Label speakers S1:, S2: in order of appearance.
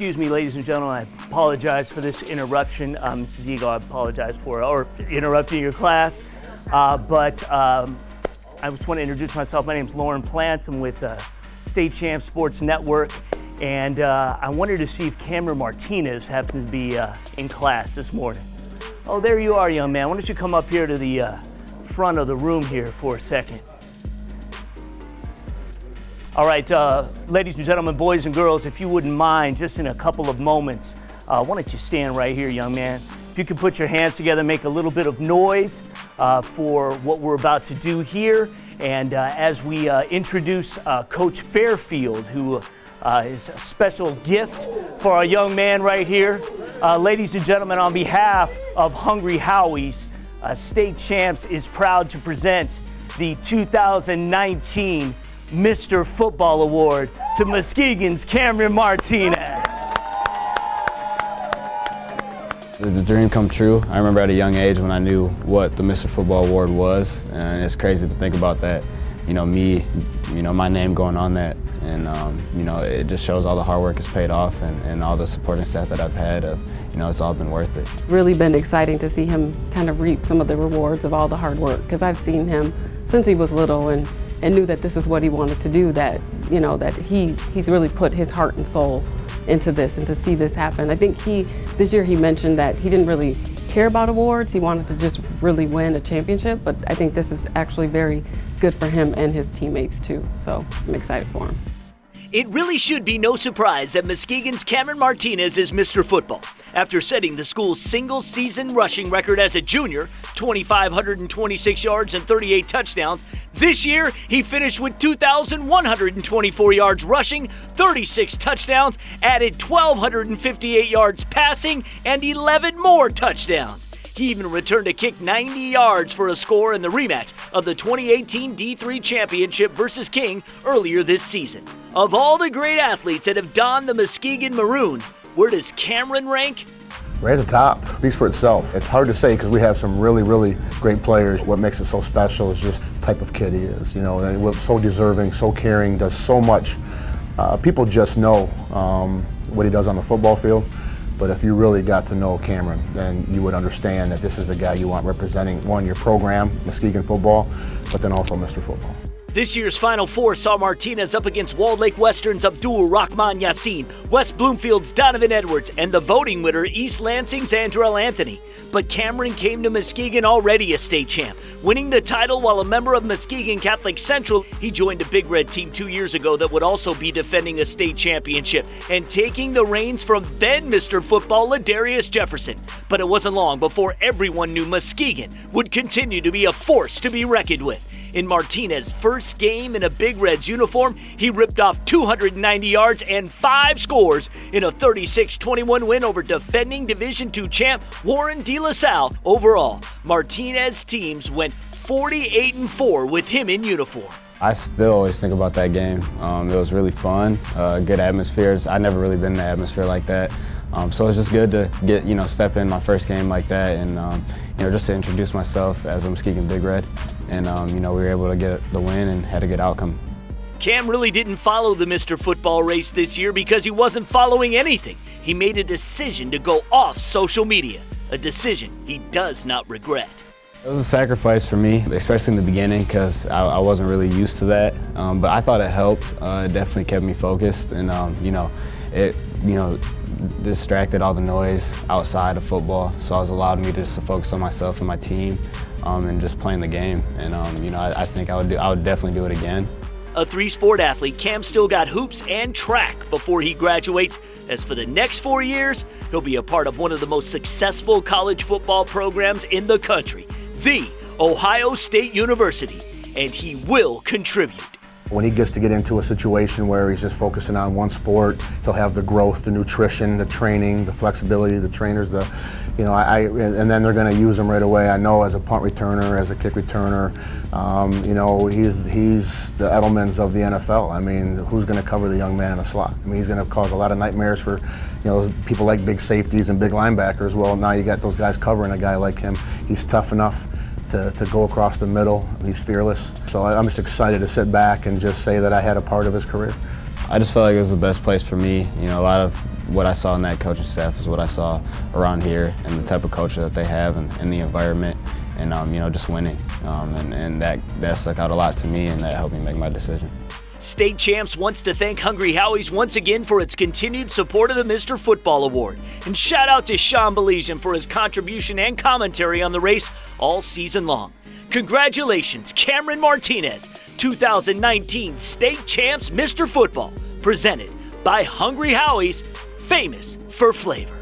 S1: Excuse me, ladies and gentlemen, I apologize for this interruption. Mrs. Eagle, I apologize for interrupting your class. But I just want to introduce myself. My name is Lauren Plants. I'm with State Champs Sports Network. And I wanted to see if Cameron Martinez happens to be in class this morning. Oh, there you are, young man. Why don't you come up here to the front of the room here for a second. All right, ladies and gentlemen, boys and girls, if you wouldn't mind, just in a couple of moments, why don't you stand right here, young man? If you could put your hands together, make a little bit of noise for what we're about to do here. And as we introduce Coach Fairfield, who is a special gift for our young man right here. Ladies and gentlemen, on behalf of Hungry Howie's, State Champs is proud to present the 2019 Mr. Football Award to Muskegon's Cameron Martinez.
S2: The dream come true. I remember at a young age when I knew what the Mr. Football Award was, and it's crazy to think about that. My name going on that, and it just shows all the hard work has paid off, and all the supporting staff that I've had. It's all been worth it. Really
S3: been exciting to see him kind of reap some of the rewards of all the hard work, because I've seen him since he was little and knew that this is what he wanted to do, that he's really put his heart and soul into this, and to see this happen. I think this year he mentioned that he didn't really care about awards. He wanted to just really win a championship, but I think this is actually very good for him and his teammates too, so I'm excited for him.
S4: It really should be no surprise that Muskegon's Cameron Martinez is Mr. Football. After setting the school's single-season rushing record as a junior, 2,526 yards and 38 touchdowns, this year he finished with 2,124 yards rushing, 36 touchdowns, added 1,258 yards passing, and 11 more touchdowns. He even returned a kick 90 yards for a score in the rematch of the 2018 D3 Championship versus King earlier this season. Of all the great athletes that have donned the Muskegon maroon, where does Cameron rank?
S5: Right at the top. Speaks for itself. It's hard to say because we have some really, really great players. What makes it so special is just the type of kid he is. And so deserving, so caring, does so much. People just know what he does on the football field. But if you really got to know Cameron, then you would understand that this is the guy you want representing, one, your program, Muskegon football, but then also Mr. Football.
S4: This year's Final Four saw Martinez up against Walled Lake Western's Abdul Rahman Yassin, West Bloomfield's Donovan Edwards, and the voting winner, East Lansing's Andrell Anthony. But Cameron came to Muskegon already a state champ. Winning the title while a member of Muskegon Catholic Central, he joined a Big Red team 2 years ago that would also be defending a state championship and taking the reins from then Mr. Football Ladarius Jefferson. But it wasn't long before everyone knew Muskegon would continue to be a force to be reckoned with. In Martinez's first game in a Big Reds uniform, he ripped off 290 yards and 5 scores in a 36-21 win over defending Division II champ Warren De La Salle. Overall, Martinez's teams went 48-4 with him in uniform.
S2: I still always think about that game. It was really fun, good atmospheres. I've never really been in an atmosphere like that. So it's just good to get, step in my first game like that, and just to introduce myself as a Muskegon Big Red. And we were able to get the win and had a good outcome.
S4: Cam really didn't follow the Mr. Football race this year because he wasn't following anything. He made a decision to go off social media, a decision he does not regret.
S2: It was a sacrifice for me, especially in the beginning, because I wasn't really used to that. But I thought it helped. It definitely kept me focused, and it distracted all the noise outside of football. So it allowed me just to focus on myself and my team, and just playing the game. And I think I would definitely do it again.
S4: A 3-sport athlete, Cam still got hoops and track before he graduates. As for the next 4 years, he'll be a part of one of the most successful college football programs in the country, the Ohio State University, and he will contribute.
S5: When he gets to get into a situation where he's just focusing on one sport, he'll have the growth, the nutrition, the training, the flexibility, the trainers, and then they're going to use him right away. I know as a punt returner, as a kick returner, he's the Edelmans of the NFL. I mean, who's going to cover the young man in a slot? I mean, he's going to cause a lot of nightmares for, people like big safeties and big linebackers. Well, now you got those guys covering a guy like him. He's tough enough to go across the middle. He's fearless. So I'm just excited to sit back and just say that I had a part of his career.
S2: I just felt like it was the best place for me. You know, a lot of what I saw in that coaching staff is what I saw around here, and the type of culture that they have, and the environment, and you know, just winning. And that stuck out a lot to me, and that helped me make my decision.
S4: State Champs wants to thank Hungry Howie's once again for its continued support of the Mr. Football Award. And shout out to Sean Belizean for his contribution and commentary on the race all season long. Congratulations, Cameron Martinez, 2019 State Champs Mr. Football, presented by Hungry Howie's, famous for flavor.